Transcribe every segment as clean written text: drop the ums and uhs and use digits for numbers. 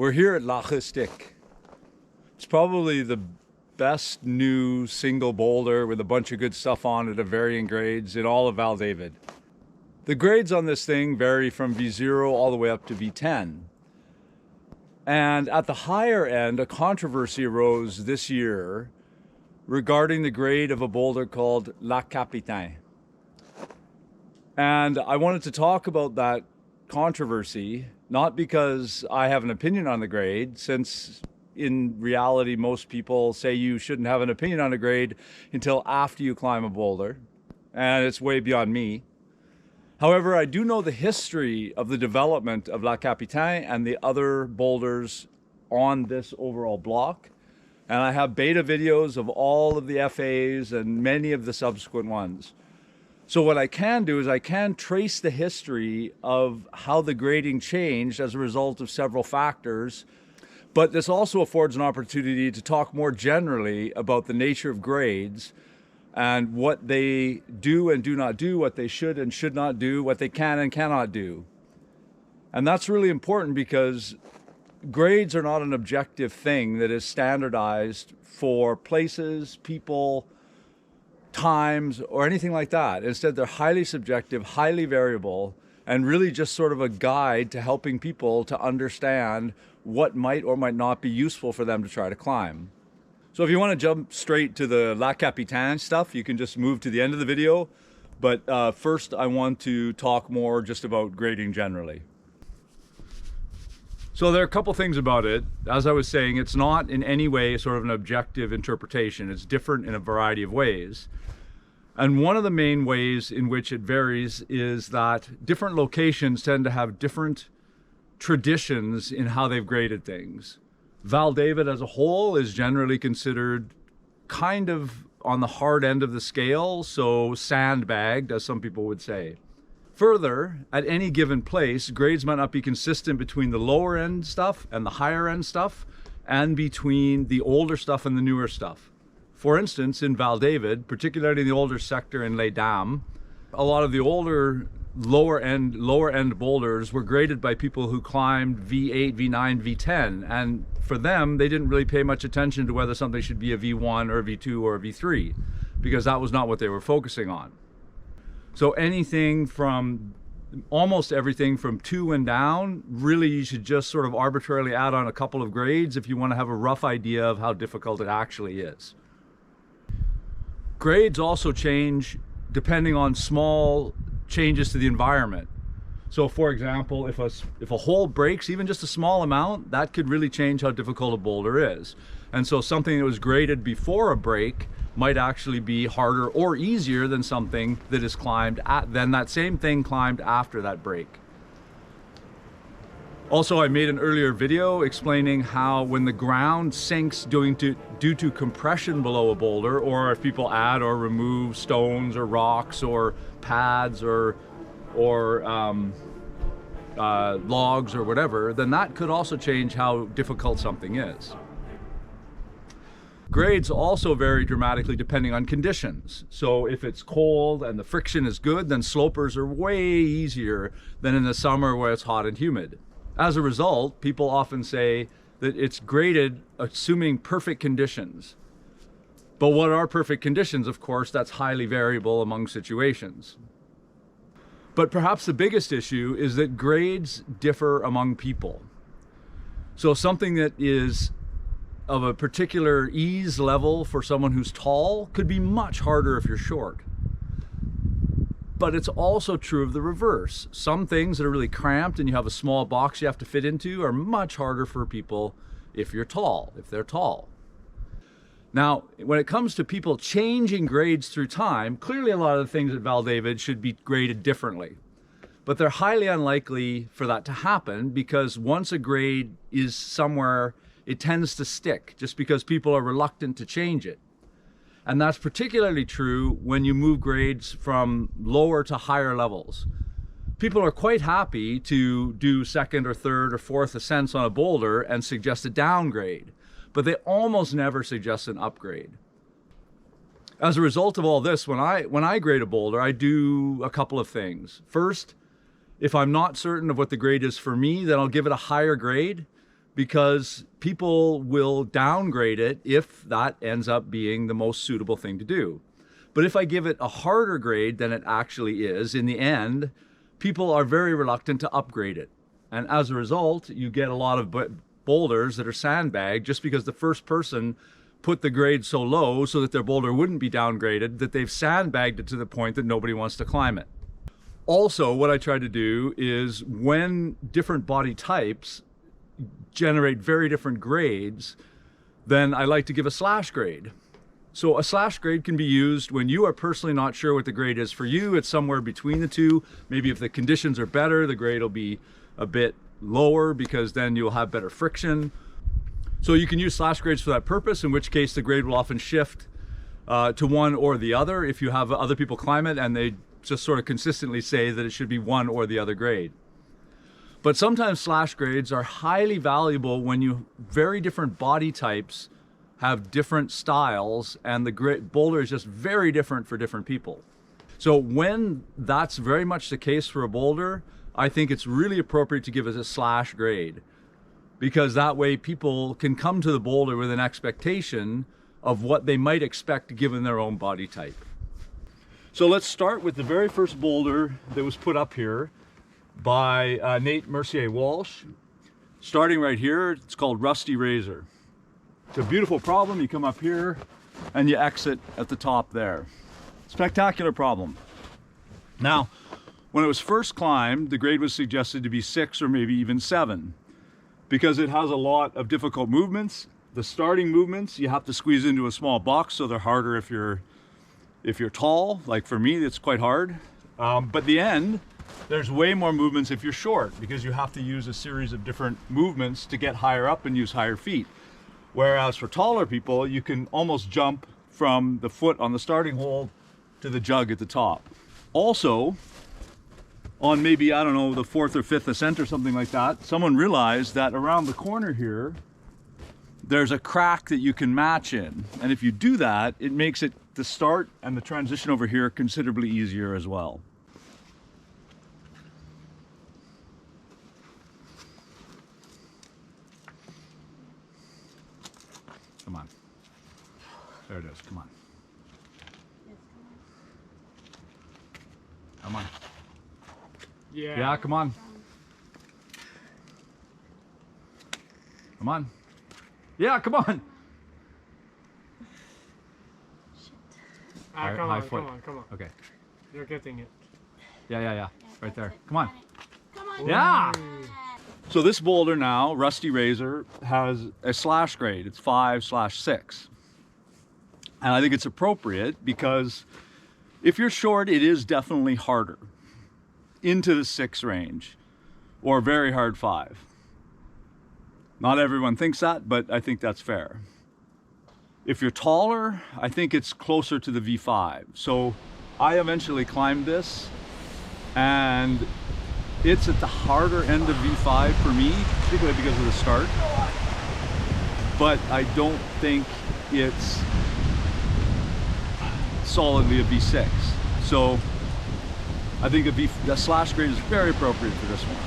We're here at Rustique. It's probably the best new single boulder with a bunch of good stuff on it of varying grades in all of Val-David. The grades on this thing vary from V0 all the way up to V10. And at the higher end, a controversy arose this year regarding the grade of a boulder called Capitaine. And I wanted to talk about that controversy, not because I have an opinion on the grade, since in reality most people say you shouldn't have an opinion on a grade until after you climb a boulder, and it's way beyond me. However, I do know the history of the development of Capitaine and the other boulders on this overall block, and I have beta videos of all of the FAs and many of the subsequent ones. So what I can do is I can trace the history of how the grading changed as a result of several factors, but this also affords an opportunity to talk more generally about the nature of grades and what they do and do not do, what they should and should not do, what they can and cannot do. And that's really important because grades are not an objective thing that is standardized for places, people, times, or anything like that. Instead, they're highly subjective, highly variable, and really just sort of a guide to helping people to understand what might or might not be useful for them to try to climb. So if you want to jump straight to the Capitaine stuff, you can just move to the end of the video. But first, I want to talk more just about grading generally. So there are a couple things about it. As I was saying, it's not in any way sort of an objective interpretation. It's different in a variety of ways. And one of the main ways in which it varies is that different locations tend to have different traditions in how they've graded things. ValDavid as a whole is generally considered kind of on the hard end of the scale, so sandbagged, as some people would say. Further, at any given place, grades might not be consistent between the lower end stuff and the higher end stuff, and between the older stuff and the newer stuff. For instance, in Val-David, particularly in the older sector in Les Dames, a lot of the older lower end boulders were graded by people who climbed V8, V9, V10, and for them, they didn't really pay much attention to whether something should be a V1 or a V2 or a V3, because that was not what they were focusing on. So anything from, almost everything from 2 and down, really you should just sort of arbitrarily add on a couple of grades if you want to have a rough idea of how difficult it actually is. Grades also change depending on small changes to the environment. So for example, if a hole breaks even just a small amount, that could really change how difficult a boulder is. And so something that was graded before a break might actually be harder or easier than something that is climbed than that same thing climbed after that break. Also, I made an earlier video explaining how when the ground sinks due to compression below a boulder, or if people add or remove stones or rocks or pads or logs or whatever, then that could also change how difficult something is. Grades also vary dramatically depending on conditions. So if it's cold and the friction is good, then slopers are way easier than in the summer where it's hot and humid. As a result, people often say that it's graded assuming perfect conditions. But what are perfect conditions? Of course, that's highly variable among situations. But perhaps the biggest issue is that grades differ among people. So something that is of a particular ease level for someone who's tall could be much harder if you're short. But it's also true of the reverse. Some things that are really cramped and you have a small box you have to fit into are much harder for people if they're tall. Now, when it comes to people changing grades through time, clearly a lot of the things at Val-David should be graded differently. But they're highly unlikely for that to happen because once a grade is somewhere, it tends to stick just because people are reluctant to change it. And that's particularly true when you move grades from lower to higher levels. People are quite happy to do second or third or fourth ascents on a boulder and suggest a downgrade, but they almost never suggest an upgrade. As a result of all this, when I grade a boulder, I do a couple of things. First, if I'm not certain of what the grade is for me, then I'll give it a higher grade. because people will downgrade it if that ends up being the most suitable thing to do. But if I give it a harder grade than it actually is, in the end, people are very reluctant to upgrade it. And as a result, you get a lot of boulders that are sandbagged just because the first person put the grade so low so that their boulder wouldn't be downgraded, that they've sandbagged it to the point that nobody wants to climb it. Also, what I try to do is when different body types generate very different grades, then I like to give a slash grade. So a slash grade can be used when you are personally not sure what the grade is for you. It's somewhere between the two. Maybe if the conditions are better, the grade will be a bit lower because then you'll have better friction. So you can use slash grades for that purpose, in which case the grade will often shift to one or the other if you have other people climb it and they just sort of consistently say that it should be one or the other grade. But sometimes slash grades are highly valuable when you very different body types have different styles and the boulder is just very different for different people. So when that's very much the case for a boulder, I think it's really appropriate to give it a slash grade, because that way people can come to the boulder with an expectation of what they might expect given their own body type. So let's start with the very first boulder that was put up here by Nate Mercier-Walsh. Starting right here, it's called RustyRazor. It's a beautiful problem. You come up here and you exit at the top there. Spectacular problem. Now, when it was first climbed, the grade was suggested to be 6 or maybe even 7, because it has a lot of difficult movements. The starting movements, you have to squeeze into a small box, so they're harder if you're tall. Like for me, it's quite hard. But the end, there's way more movements if you're short, because you have to use a series of different movements to get higher up and use higher feet. Whereas for taller people, you can almost jump from the foot on the starting hole to the jug at the top. Also, on maybe, I don't know, the 4th or 5th ascent or something like that, someone realized that around the corner here, there's a crack that you can match in. And if you do that, it makes it, the start and the transition over here, considerably easier as well. Come on. There it is, come on. Come on. Yeah, come on. Come on. Yeah, come on. Come on. Okay. You're getting it. Yeah. Right there. Come on. Come on. Yeah. So this boulder now, RustyRazor, has a slash grade. It's 5/6. And I think it's appropriate because if you're short, it is definitely harder into the 6 range, or very hard 5. Not everyone thinks that, but I think that's fair. If you're taller, I think it's closer to the V5. So I eventually climbed this, and it's at the harder end of V5 for me, particularly because of the start. But I don't think it's solidly a V6. So I think the slash grade is very appropriate for this one.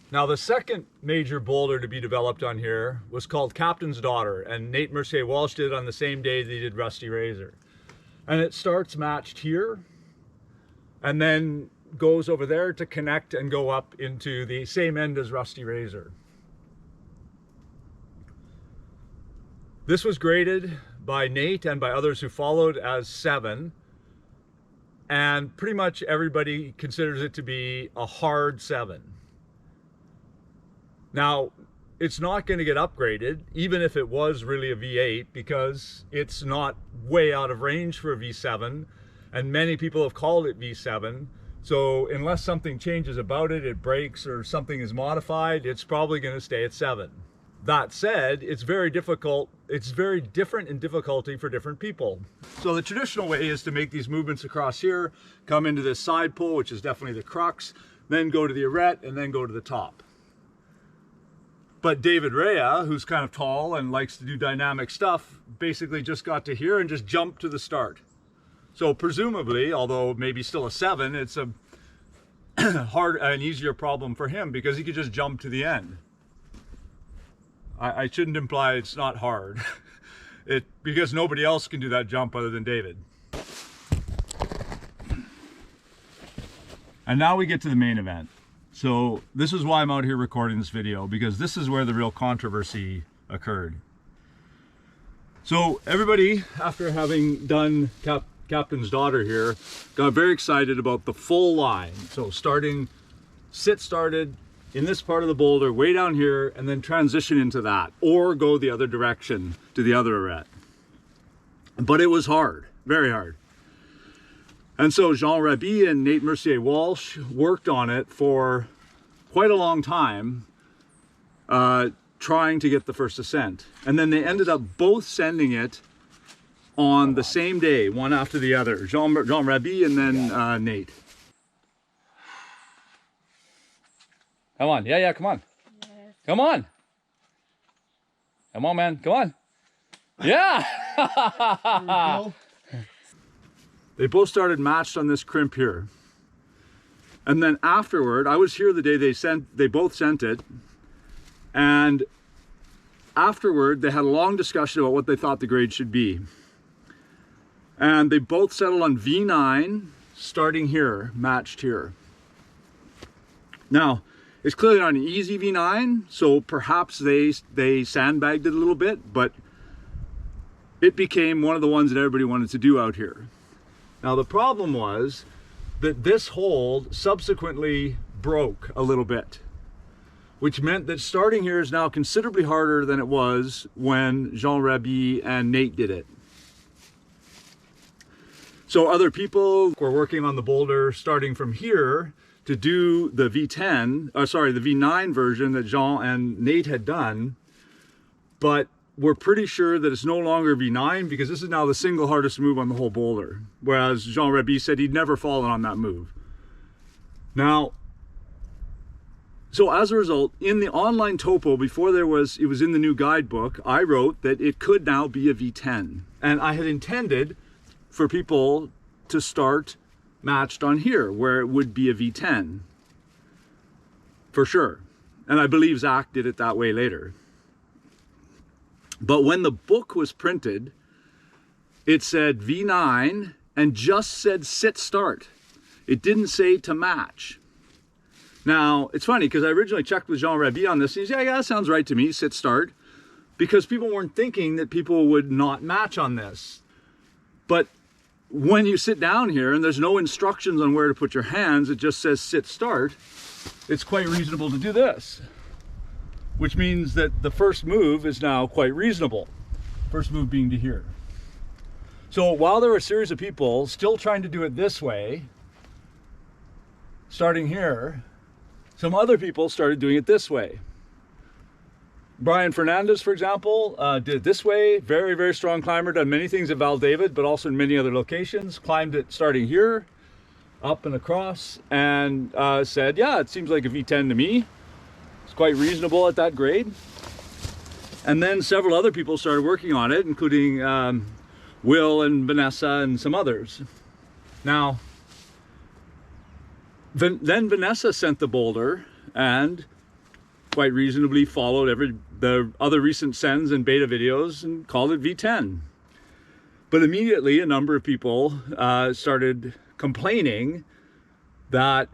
Now the second major boulder to be developed on here was called Captain's Daughter, and Nate Mercier-Walsh did it on the same day that he did RustyRazor. And it starts matched here and then goes over there to connect and go up into the same end as RustyRazor. This was graded by Nate and by others who followed as 7, and pretty much everybody considers it to be a hard 7. Now, it's not going to get upgraded, even if it was really a V8, because it's not way out of range for a V7, and many people have called it V7. So unless something changes about it, it breaks or something is modified, it's probably going to stay at 7. That said, it's very difficult. It's very different in difficulty for different people. So the traditional way is to make these movements across here, come into this side pull, which is definitely the crux, then go to the arete, and then go to the top. But David Rea, who's kind of tall and likes to do dynamic stuff, basically just got to here and just jumped to the start. So presumably, although maybe still a 7, it's a an easier problem for him because he could just jump to the end. I shouldn't imply it's not hard. Because nobody else can do that jump other than David. And now we get to the main event. So this is why I'm out here recording this video, because this is where the real controversy occurred. So everybody, after having done Captain's daughter here, got very excited about the full line. So started in this part of the boulder, way down here, and then transition into that, or go the other direction to the other arête. But it was hard, very hard. And so Jean Raby and Nate Mercier-Walsh worked on it for quite a long time, trying to get the first ascent. And then they ended up both sending it on the same day, one after the other. Jean Raby and then Nate. Come on, yeah, come on. Yes. Come on. Come on, man, come on. Yeah! There we go. They both started matched on this crimp here. And then afterward, I was here the day they both sent it. And afterward, they had a long discussion about what they thought the grade should be. And they both settled on V9, starting here, matched here. Now, it's clearly not an easy V9, so perhaps they sandbagged it a little bit, but it became one of the ones that everybody wanted to do out here. Now the problem was that this hold subsequently broke a little bit, which meant that starting here is now considerably harder than it was when Jean Raby and Nate did it. So other people were working on the boulder starting from here to do the the V9 version that Jean and Nate had done, but we're pretty sure that it's no longer V9 because this is now the single hardest move on the whole boulder. Whereas Jean Raby said he'd never fallen on that move. Now, so as a result, in the online topo, before it was in the new guidebook, I wrote that it could now be a V10. And I had intended for people to start matched on here, where it would be a V10. For sure. And I believe Zach did it that way later. But when the book was printed, it said V9 and just said sit start. It didn't say to match. Now, it's funny because I originally checked with Jean Raby on this. He said, yeah, that sounds right to me, sit start. Because people weren't thinking that people would not match on this. But when you sit down here and there's no instructions on where to put your hands, it just says sit start, it's quite reasonable to do this. Which means that the first move is now quite reasonable. First move being to here. So while there were a series of people still trying to do it this way, starting here, some other people started doing it this way. Brian Fernandes, for example, did it this way. Very, very strong climber, done many things at Val-David, but also in many other locations. Climbed it starting here, up and across, and said, yeah, it seems like a V10 to me. Quite reasonable at that grade. And then several other people started working on it, including Will and Vanessa and some others. Now, then Vanessa sent the boulder and quite reasonably followed the other recent sends and beta videos and called it V10. But immediately a number of people started complaining that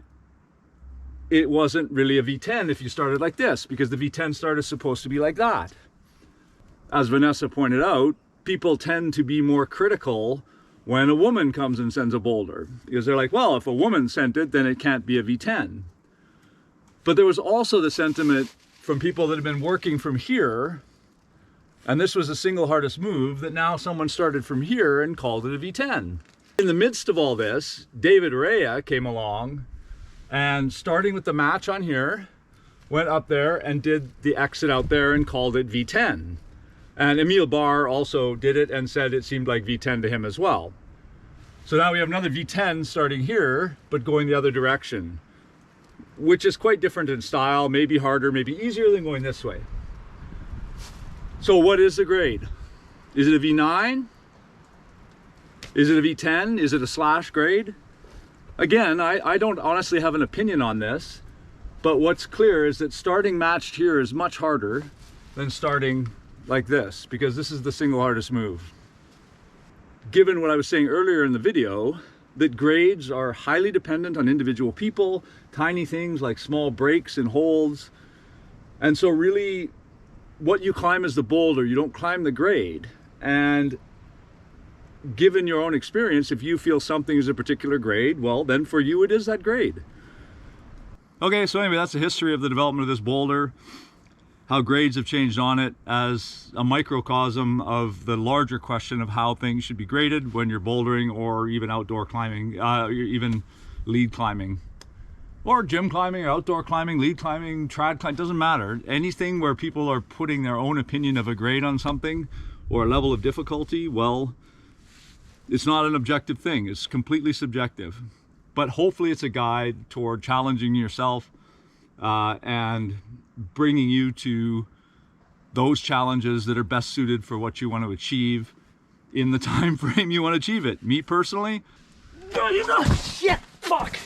it wasn't really a V10 if you started like this, because the V10 start is supposed to be like that. As Vanessa pointed out, people tend to be more critical when a woman comes and sends a boulder, because they're like, well, if a woman sent it, then it can't be a V10. But there was also the sentiment from people that have been working from here, and this was the single hardest move, that now someone started from here and called it a V10. In the midst of all this, David Rea came along and starting with the match on here, went up there and did the exit out there and called it V10. And Emile Barr also did it and said it seemed like V10 to him as well. So now we have another V10 starting here, but going the other direction, which is quite different in style, maybe harder, maybe easier than going this way. So what is the grade? Is it a V9? Is it a V10? Is it a slash grade? Again, I don't honestly have an opinion on this, but what's clear is that starting matched here is much harder than starting like this, because this is the single hardest move. Given what I was saying earlier in the video, that grades are highly dependent on individual people, tiny things like small breaks and holds. And so really what you climb is the boulder, you don't climb the grade. And given your own experience, if you feel something is a particular grade, well, then for you it is that grade. Okay, so anyway, that's the history of the development of this boulder, how grades have changed on it as a microcosm of the larger question of how things should be graded when you're bouldering or even outdoor climbing, even lead climbing. Or gym climbing, or outdoor climbing, lead climbing, trad climbing, doesn't matter. Anything where people are putting their own opinion of a grade on something or a level of difficulty, well, it's not an objective thing, it's completely subjective. But hopefully it's a guide toward challenging yourself and bringing you to those challenges that are best suited for what you want to achieve in the time frame you want to achieve it. Me personally, shit, fuck.